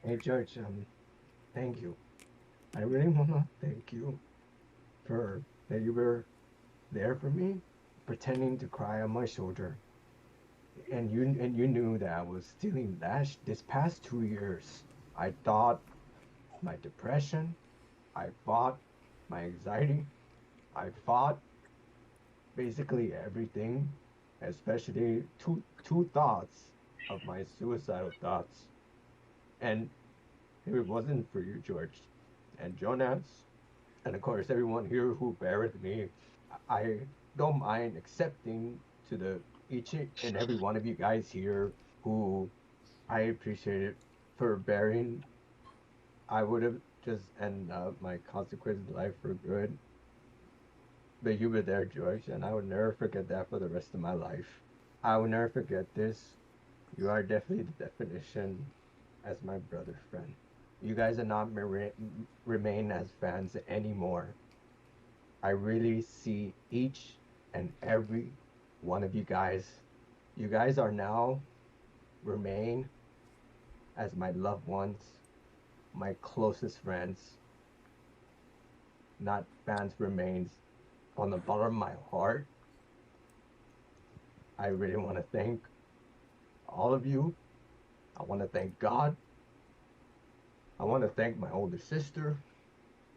Hey George, thank you. I really wanna thank you for that you were there for me, pretending to cry on my shoulder, and you knew that I was feeling this past 2 years. I thought my depression, I fought my anxiety, I fought basically everything, especially two thoughts of my suicidal thoughts. And if it wasn't for you, George, and Jonas, and of course everyone here who bear with me, I don't mind accepting to the each and every one of you guys here who I appreciate it for bearing. I would have just ended up my consequences life for good, but you were there, George, and I would never forget that for the rest of my life. I will never forget this. You are definitely the definition as my brother friend. You guys are not remain as fans anymore. I really see each and every one of you guys. You guys are now remain as my loved ones, my closest friends, not fans remains. On the bottom of my heart, I really want to thank all of you. I want to thank God. I want to thank my older sister,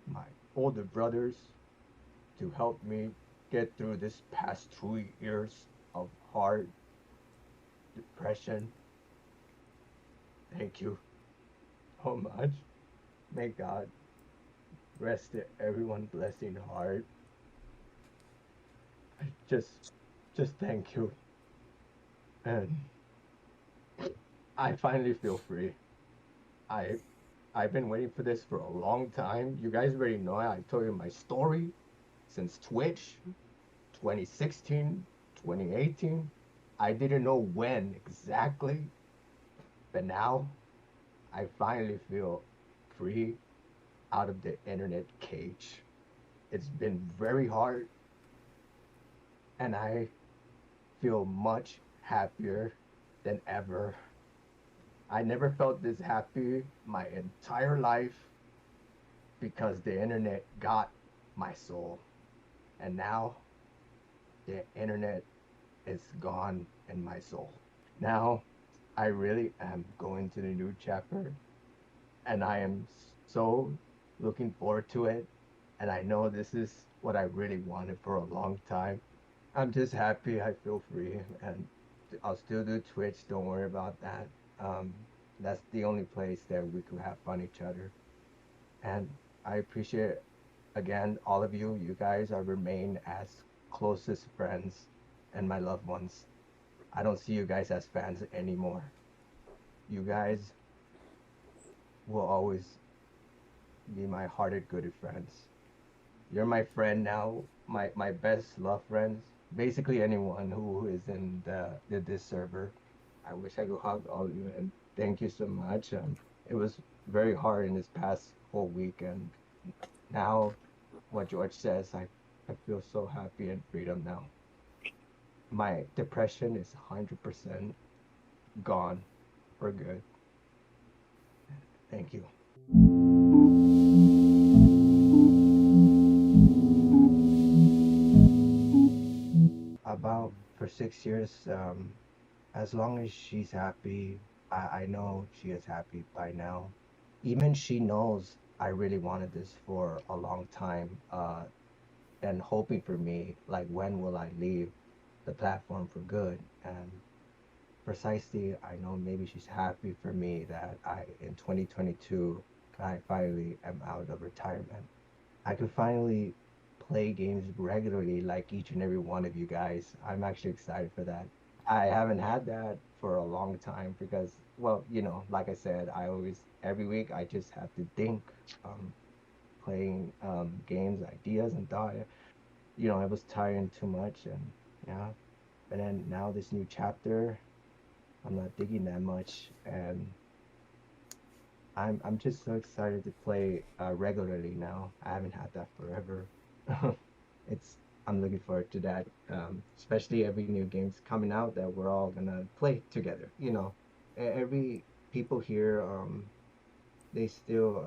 my older brothers to help me get through this past 2 years of hard depression. Thank you so much. May God rest everyone blessing heart. Just just thank you. And I finally feel free. I I've been waiting for this for a long time. You guys already know it. I told you my story since Twitch 2016, 2018. I didn't know when exactly, but now I finally feel free out of the internet cage. It's been very hard, and I feel much happier than ever. I never felt this happy my entire life because the internet got my soul. And now the internet is gone in my soul. Now I really am going to the new chapter, and I am so looking forward to it. And I know this is what I really wanted for a long time. I'm just happy I feel free, and I'll still do Twitch. Don't worry about that. Um, that's the only place that we could have fun each other. And I appreciate again all of you. You guys are remain as closest friends and my loved ones. I don't see you guys as fans anymore. You guys will always be my hearted good friends. You're my friend now, my best love friends. Basically anyone who is in this server. I wish I could hug all of you and thank you so much. It was very hard in this past whole week, and now what George says, I feel so happy and freedom now. My depression is 100% gone for good. Thank you. About for 6 years, as long as she's happy, I know she is happy by now. Even she knows I really wanted this for a long time, and hoping for me, like when will I leave the platform for good? And precisely, I know maybe she's happy for me that I in 2022 I finally am out of retirement. I could finally play games regularly like each and every one of you guys. I'm actually excited for that. I haven't had that for a long time because, well, like I said, I always, every week, I just have to think, um, playing games, ideas, and thought, I was tiring too much. And yeah, and then now this new chapter, I'm not digging that much. And I'm just so excited to play regularly now. I haven't had that forever. It's I'm looking forward to that. Especially every new game's coming out that we're all gonna play together. Every people here, they still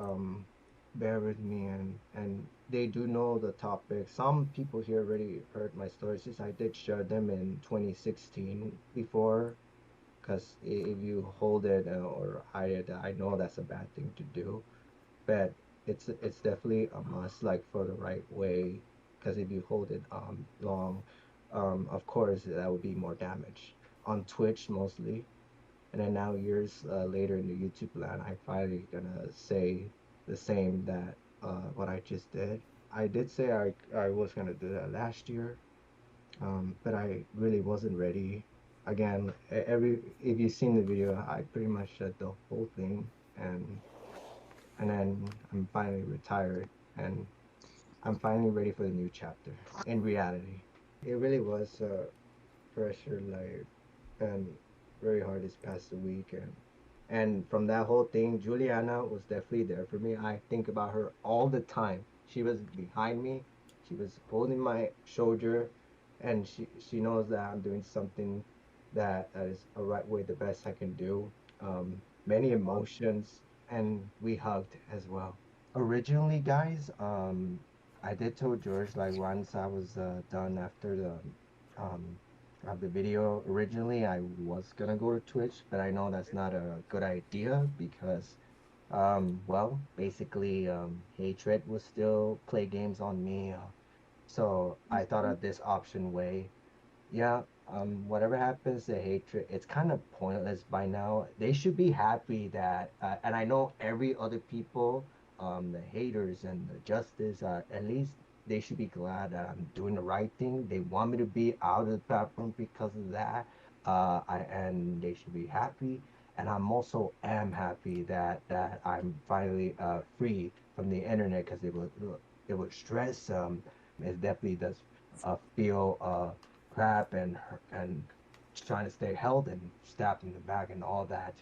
bear with me, and they do know the topic. Some people here already heard my stories since I did share them in 2016 before, because if you hold it or hide it, I know that's a bad thing to do. But it's definitely a must, like for the right way. Because if you hold it long, of course that would be more damage on Twitch mostly. And then now years later in the YouTube land, I finally gonna say the same that what I just did. I did say I was gonna do that last year, but I really wasn't ready. Again, every if you've seen the video, I pretty much said the whole thing, and then I'm finally retired, and I'm finally ready for the new chapter in reality. It really was pressure, like, and very hard this past week, and from that whole thing, Juliana was definitely there for me. I think about her all the time. She was behind me. She was holding my shoulder, and she knows that I'm doing something that is a right way, the best I can do. Many emotions, and we hugged as well. Originally, guys, I did tell George, like, once I was done after um the video. Originally, I was gonna go to Twitch, but I know that's not a good idea because, well, basically, hatred will still play games on me. So I thought of this option way. Yeah, whatever happens to hatred, it's kind of pointless by now. They should be happy that, and I know every other people, the haters and the justice, at least they should be glad that I'm doing the right thing. They want me to be out of the platform because of that, and they should be happy. And I'm also am happy that I'm finally free from the internet because it would stress. It definitely does feel crap and trying to stay held and stabbed in the back and all that.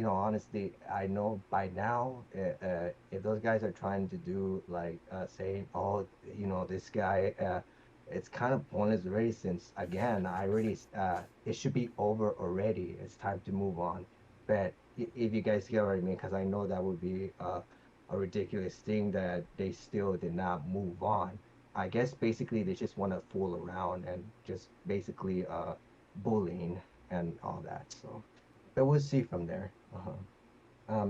Honestly, I know by now, if those guys are trying to do like saying, oh, this guy, it's kind of pointless already since, again, it should be over already. It's time to move on. But if you guys get what I mean, because I know that would be a ridiculous thing that they still did not move on. I guess basically they just want to fool around and just basically bullying and all that. So, but we'll see from there.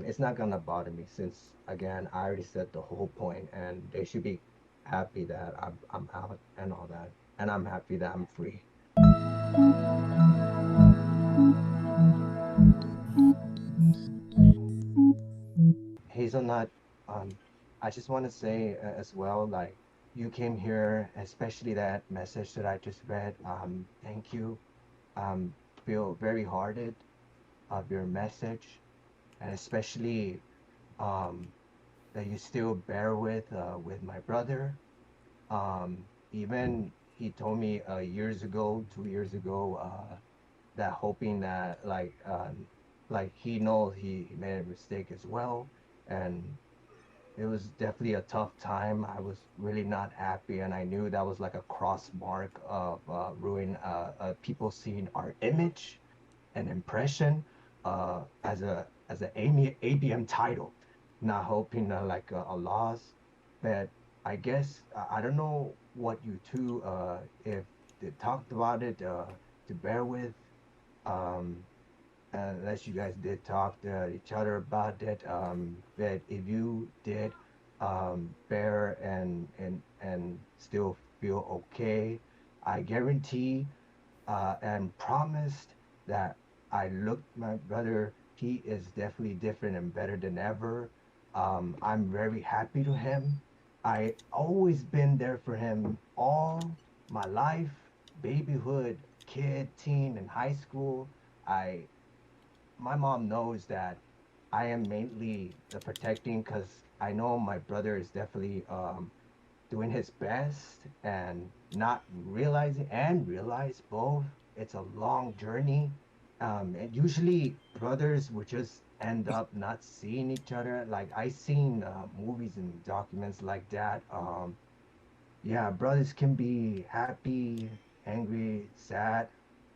It's not gonna bother me since, again, I already said the whole point, and they should be happy that I'm out and all that, and I'm happy that I'm free. Hazelnut, I just want to say as well, like, you came here, especially that message that I just read. Thank you. Um, feel very hearted of your message, and especially um, that you still bear with my brother. Even he told me years ago, 2 years ago, that hoping that like he knows he made a mistake as well, and it was definitely a tough time. I was really not happy, and I knew that was like a cross mark of ruin people seeing our image and impression as a ABM title, not hoping like a loss. But I guess I don't know what you two if they talked about it to bear with. Um, Unless you guys did talk to each other about it. But if you did bear and still feel okay, I guarantee and promised that I looked my brother. He is definitely different and better than ever. I'm very happy to him. I always been there for him all my life, babyhood, kid, teen, and high school. I My mom knows that I am mainly the protecting because I know my brother is definitely doing his best and not realizing and realize both. It's a long journey. And usually brothers would just end up not seeing each other. Like I seen movies and documents like that. Yeah, brothers can be happy, angry, sad,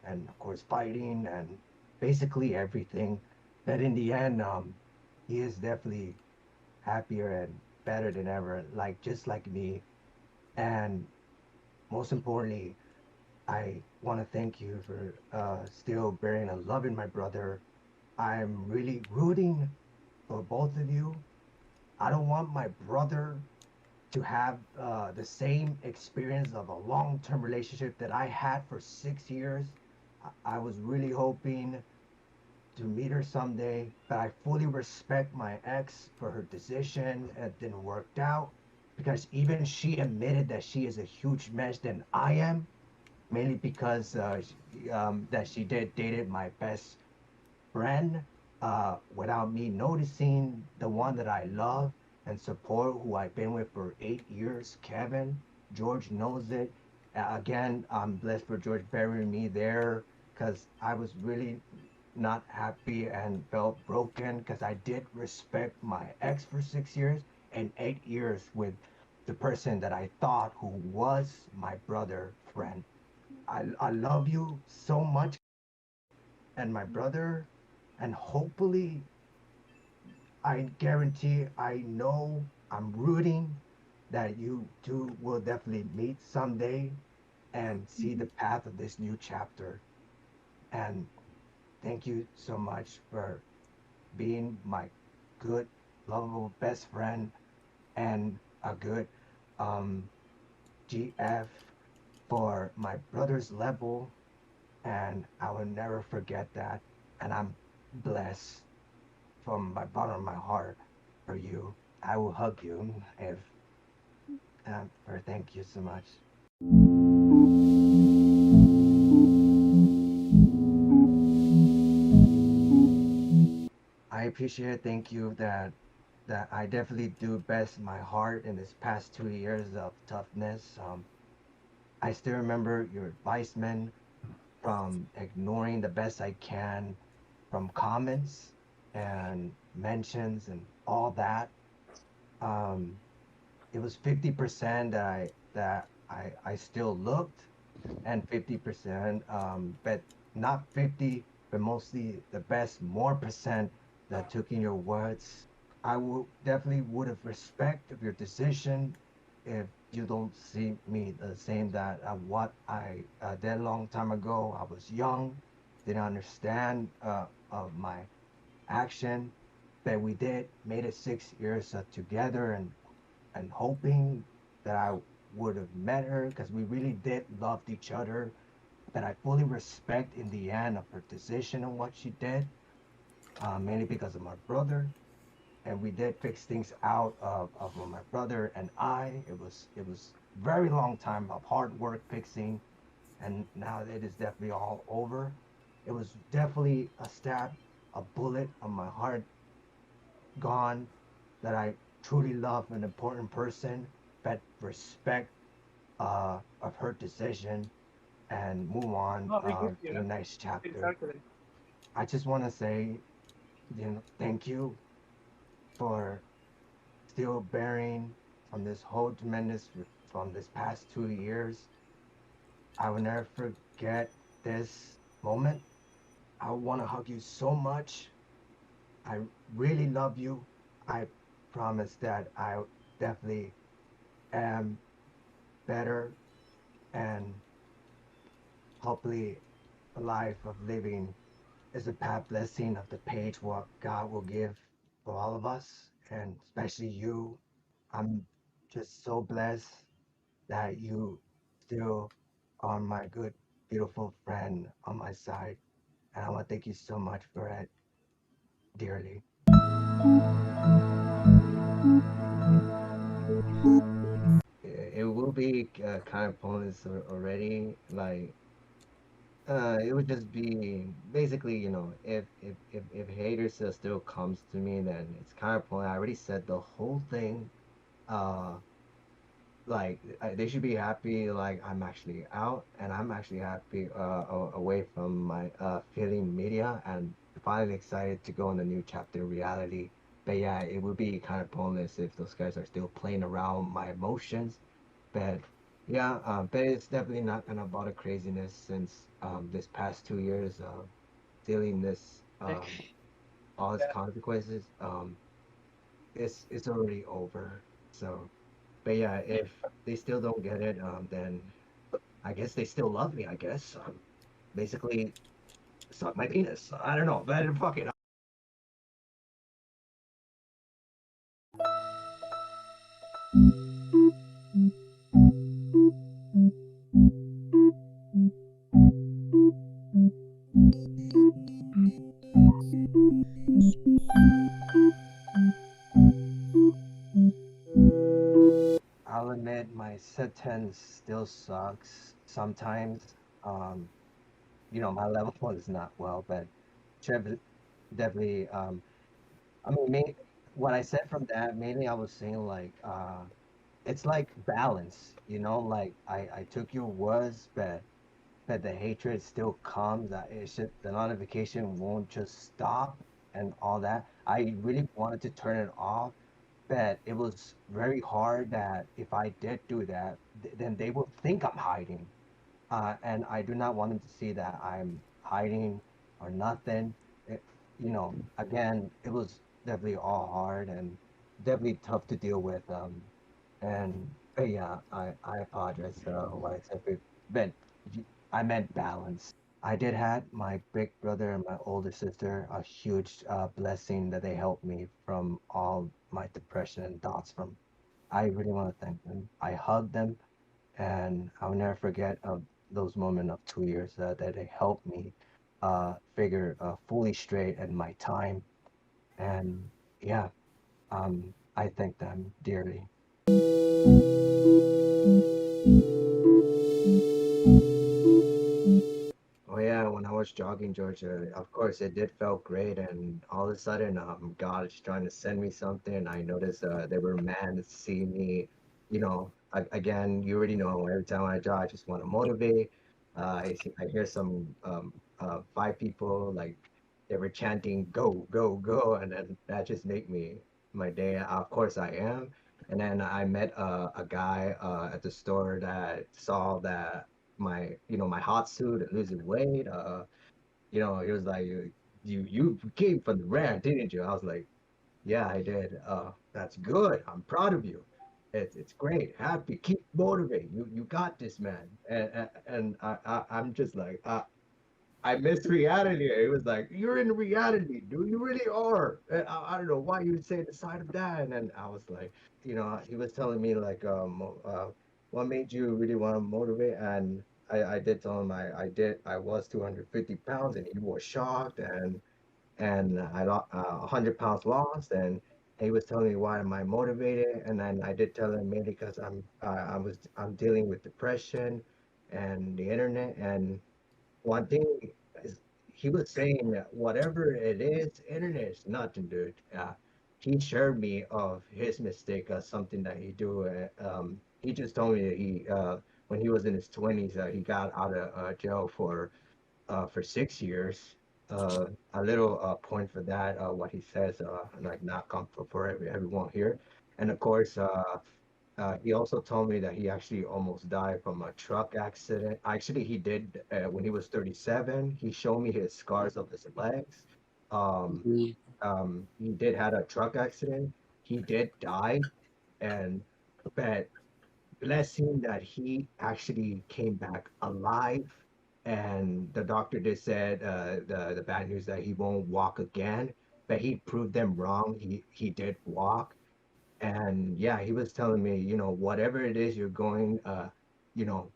and of course fighting and basically everything. But in the end, he is definitely happier and better than ever, like just like me. And most importantly, I want to thank you for still bearing and loving my brother. I'm really rooting for both of you. I don't want my brother to have the same experience of a long-term relationship that I had for 6 years. I was really hoping to meet her someday, but I fully respect my ex for her decision. It didn't work out because even she admitted that she is a huge mess than I am, mainly because that she did dated my best friend without me noticing the one that I love and support, who I've been with for 8 years, Kevin. George knows it. Again, I'm blessed for George burying me there because I was really not happy and felt broken because I did respect my ex for 6 years and 8 years with the person that I thought who was my brother friend. I love you so much and my brother, and hopefully, I guarantee, I know, I'm rooting that you two will definitely meet someday and see the path of this new chapter. And thank you so much for being my good, lovable best friend and a good um, GF for my brother's level. And I will never forget that. And I'm blessed from my bottom of my heart for you. I will hug you if or thank you so much. I appreciate it. Thank you that I definitely do best my heart in this past 2 years of toughness. I still remember your advice, man, from ignoring the best I can, from comments and mentions and all that. Um, it was 50% that I still looked and 50%, but not 50, but mostly the best more percent that took in your words. I would definitely would have respect of your decision if you don't see me the same that what I did a long time ago. I was young, didn't understand of my action, but we did made it 6 years together and hoping that I would have met her because we really did love each other. But I fully respect in the end of her decision on what she did, mainly because of my brother. And we did fix things out of my brother and I. It was very long time of hard work fixing, and now it is definitely all over. It was definitely a stab, a bullet on my heart gone that I truly love an important person, but respect of her decision and move on to the next chapter. I just want to say, thank you for still bearing from this whole tremendous, from this past 2 years. I will never forget this moment. I want to hug you so much. I really love you. I promise that I definitely am better and hopefully a life of living is a path blessing of the page what God will give for all of us and especially you. I'm just so blessed that you still are my good, beautiful friend on my side. And I want to thank you so much for it dearly. It will be kind of pointless already. Like, it would just be basically, if haters still comes to me, then it's kind of pointless. I already said the whole thing. Uh, like they should be happy. Like I'm actually out, and I'm actually happy away from my feeling media, and finally excited to go on a new chapter in reality. But yeah, it would be kind of pointless if those guys are still playing around my emotions. But yeah, but it's definitely not gonna bother craziness since this past 2 years of dealing this all its consequences. It's already over. So, but yeah, if they still don't get it, then I guess they still love me. I guess basically suck my penis. I don't know, but fuck it. I'll admit my sentence still sucks sometimes. Um, my level is not well, but Trev definitely. I mean, what I said from that mainly, I was saying like, it's like balance. Like I took your words, but the hatred still comes. It's just the notification won't just stop and all that. I really wanted to turn it off, but it was very hard that if I did do that, then they will think I'm hiding. And I do not want them to see that I'm hiding or nothing. It, again, it was definitely all hard and definitely tough to deal with. And yeah, I apologize what I said, but I meant balance. I did had my big brother and my older sister a huge blessing that they helped me from all my depression and thoughts from. I really want to thank them. I hugged them, and I'll never forget of those moments of 2 years that they helped me figure fully straight at my time. And yeah, I thank them dearly. Oh yeah, when I was jogging Georgia, of course it did felt great, and all of a sudden, God is trying to send me something. I noticed they were mad to see me, again, you already know every time I jog, I just want to motivate. I hear some five people like they were chanting "Go, go, go," and then that just made me my day. Of course I am. And then I met a guy at the store that saw that my hot suit and losing weight. He was like, you came from the rant, didn't you? I was like, yeah, I did. That's good. I'm proud of you. It's great. Happy. Keep motivating. You got this, man. And I'm just like, I missed reality. It was like, you're in reality, dude. You really are. And I don't know why you would say the side of that. And then I was like, he was telling me like, what made you really want to motivate? And I did tell him I was 250 pounds, and he was shocked, and I lost 100 pounds lost, and he was telling me why am I motivated, and then I did tell him mainly because I'm dealing with depression and the internet, and one thing is he was saying that whatever it is, internet is nothing, dude. He shared me of his mistake, something that he do. He just told me that when he was in his 20s, he got out of jail for 6 years. A little point for that, what he says, like not comfortable for everyone here. And of course, he also told me that he actually almost died from a truck accident. Actually, he did when he was 37. He showed me his scars of his legs. Um, Mhm. he did had a truck accident. He did die, and but blessing that he actually came back alive. And the doctor just said the bad news that he won't walk again, but he proved them wrong. He did walk, and yeah, he was telling me, whatever it is you're going, you know,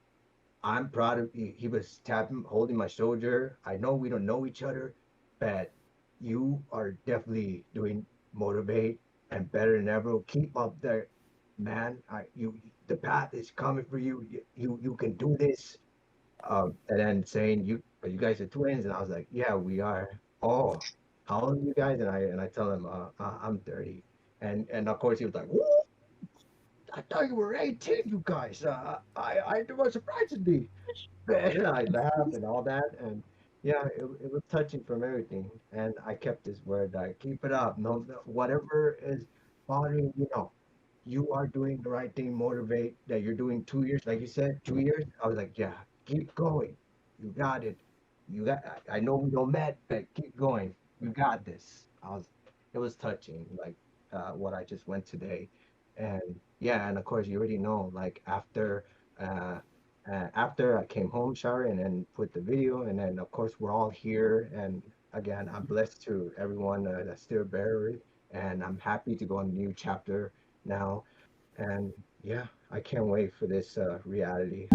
I'm proud of you. He was tapping, holding my shoulder. I know we don't know each other, but you are definitely doing motivate. and better than ever. Keep up there, man. The path is coming for you. You can do this. And then saying, you guys are twins?" And I was like, "Yeah, we are." "Oh, how old are you guys?" And I tell him, "I'm 30." And of course he was like, "Whoa, I thought you were 18, you guys. It was surprising me." And I laughed and all that, and yeah, it was touching from everything. And I kept his word. I keep it up. No, whatever is bothering you, know, you are doing the right thing. Motivate that you're doing 2 years, like you said, 2 years. I was like, yeah, keep going. You got it. You got. I know we don't met, but keep going. You got this. It was touching, like what I just went today, and yeah, and of course you already know, like Uh, after I came home, shower, and then put the video, and then of course we're all here. And again, I'm blessed to everyone that's still buried, and I'm happy to go on a new chapter now. And yeah, I can't wait for this reality.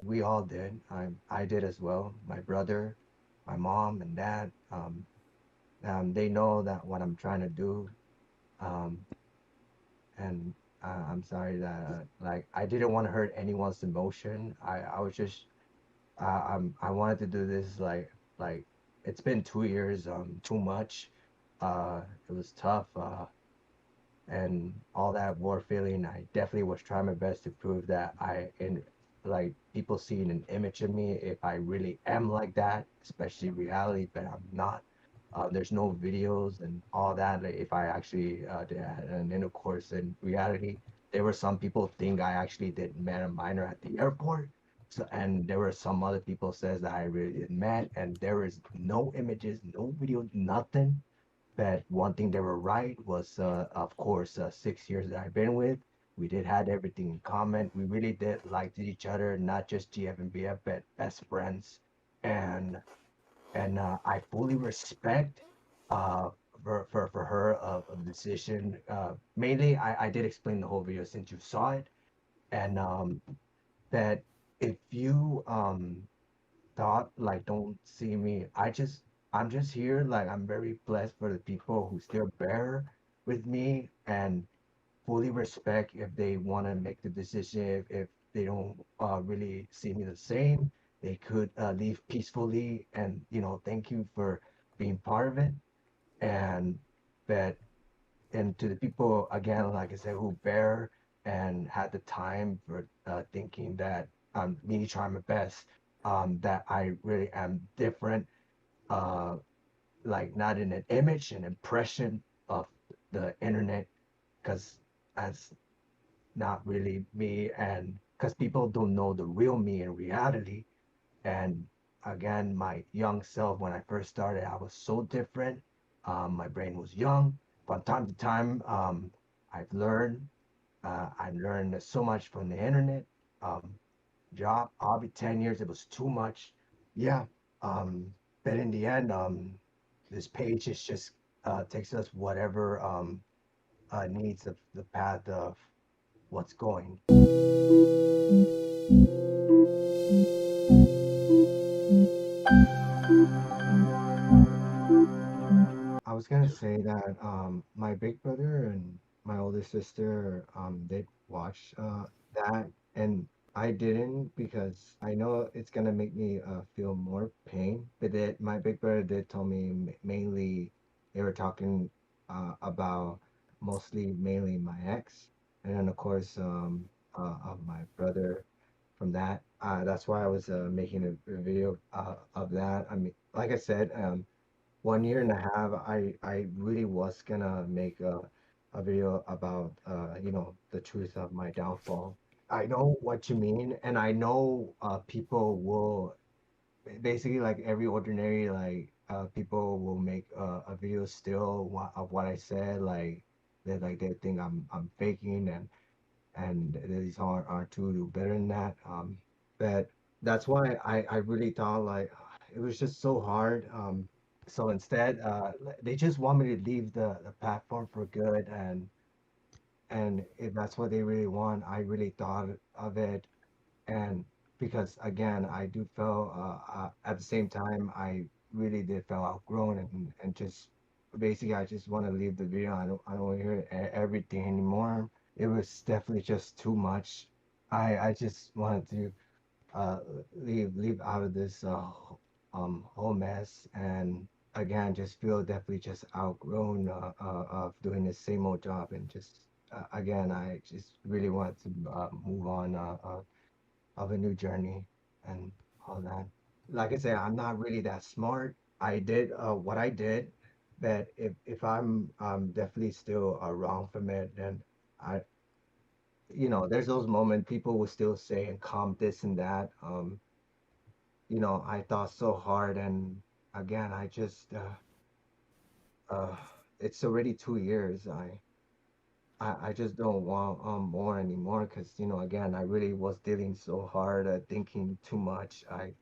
We all did. I did as well. My brother, my mom, and dad. They know that what I'm trying to do. Um, and I'm sorry that like I didn't want to hurt anyone's emotion. I was just I wanted to do this like it's been 2 years, too much. It was tough, and all that war feeling. I definitely was trying my best to prove that I in like people seeing an image of me if I really am like that, especially reality, but I'm not. There's no videos and all that. Like, if I actually did an intercourse in reality, there were some people think I actually did met a minor at the airport. So, and there were some other people says that I really did met, and there is no images, no video, nothing. But one thing they were right was, of course, 6 years that I've been with, we did had everything in common. We really did like each other, not just GF and BF, but best friends. And I fully respect uh, for her of the decision. Mainly, I did explain the whole video since you saw it, and that if you thought like don't see me, I'm just here, like I'm very blessed for the people who still bear with me, and fully respect if they want to make the decision. If they don't really see me the same, they could leave peacefully. And thank you for being part of it. And that, and to the people again, like I said, who bear and had the time for thinking that I'm me trying my best, that I really am different, uh, like not in an image, an impression of the internet, because that's not really me, and because people don't know the real me in reality. And again, my young self, when I first started, I was so different. My brain was young. From time to time, I learned so much from the internet. Um, Job, hobby, 10 years, it was too much. Yeah. Um, but in the end, this page is just takes us whatever needs the path of what's going. I was gonna say that my big brother and my older sister did watch that, and I didn't because I know it's gonna make me feel more pain. But my big brother did tell me mainly they were talking about mostly mainly my ex, and then of course of my brother from that. That's why I was making a video of that. I mean, like I said, 1 year and a half, I really was gonna make a video about the truth of my downfall. I know what you mean, and I know people will basically, like every ordinary, like people will make a video still of what I said, like they think I'm faking, and these are to do better than that. But that's why I really thought like it was just so hard. So instead, they just want me to leave the platform for good, and if that's what they really want, I really thought of it, and because again, I do feel at the same time I really did feel outgrown and just basically I just want to leave the video. I don't want to hear everything anymore. It was definitely just too much. I just wanted to uh, leave out of this whole mess and again just feel definitely just outgrown of doing the same old job and just again I just really want to move on of a new journey and all that. Like I say, I'm not really that smart. I did what I did, but if I'm definitely still wrong from it, then I there's those moments people will still say and calm this and that. I thought so hard, and again, I just uh, it's already 2 years. I just don't want more anymore because again I really was dealing so hard thinking too much. I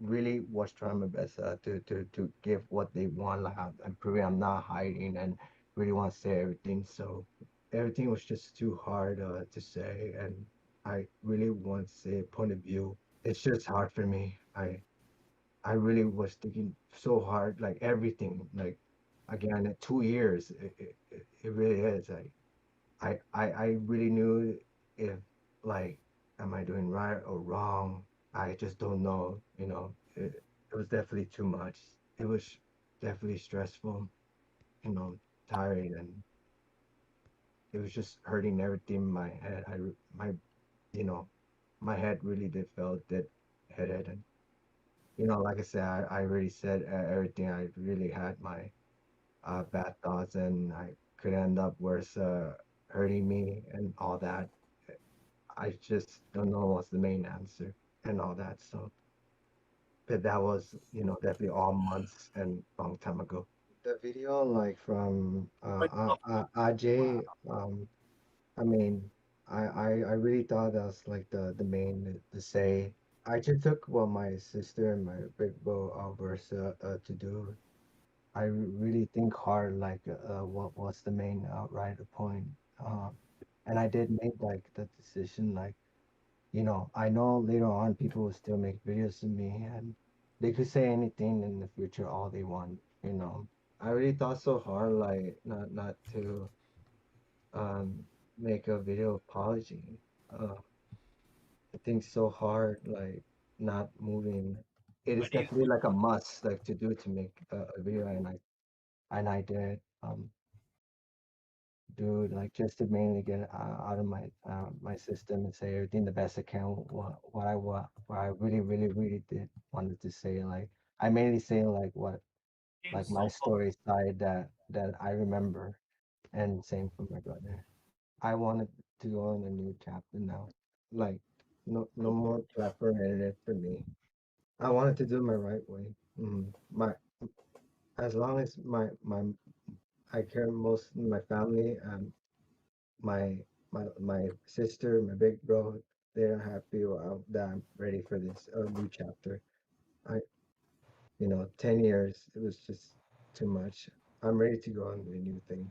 really was trying my best to give what they want, like I'm proving I'm not hiding and really want to say everything, so everything was just too hard to say, and I really want to say a point of view. It's just hard for me. I really was thinking so hard, like everything, like again at 2 years it really is. I really knew if like am I doing right or wrong? I just don't know, it was definitely too much. It was definitely stressful, you know, tiring, and it was just hurting everything in my head. My you know, my head really did feel dead headed, and like I said, I already said everything. I really had my bad thoughts, and I could end up worse, hurting me and all that. I just don't know what's the main answer and all that. So, but that was, definitely all months and long time ago. The video, like from Ajay, I mean, I really thought that was like the main to say. I just took what my sister and my big bro Versa to do. I really think hard, like what was the main right point, uh, and I did make like the decision, like. I know later on people will still make videos of me and they could say anything in the future, all they want. I really thought so hard, like not to um make a video apology. Uh, I think so hard, like not moving. It is definitely like a must, like to do to make a video, and I did. Dude, like just to mainly get out of my system and say everything the best I can. What I really, really, really did wanted to say. Like I mainly say like what like my story side that I remember, and same for my brother. I wanted to go on a new chapter now. Like no more platform edited for me. I wanted to do my right way. My as long as my I care most of my family and my my sister, my big bro, they're happy that I'm ready for this new chapter. I 10 years, it was just too much. I'm ready to go on to a new thing.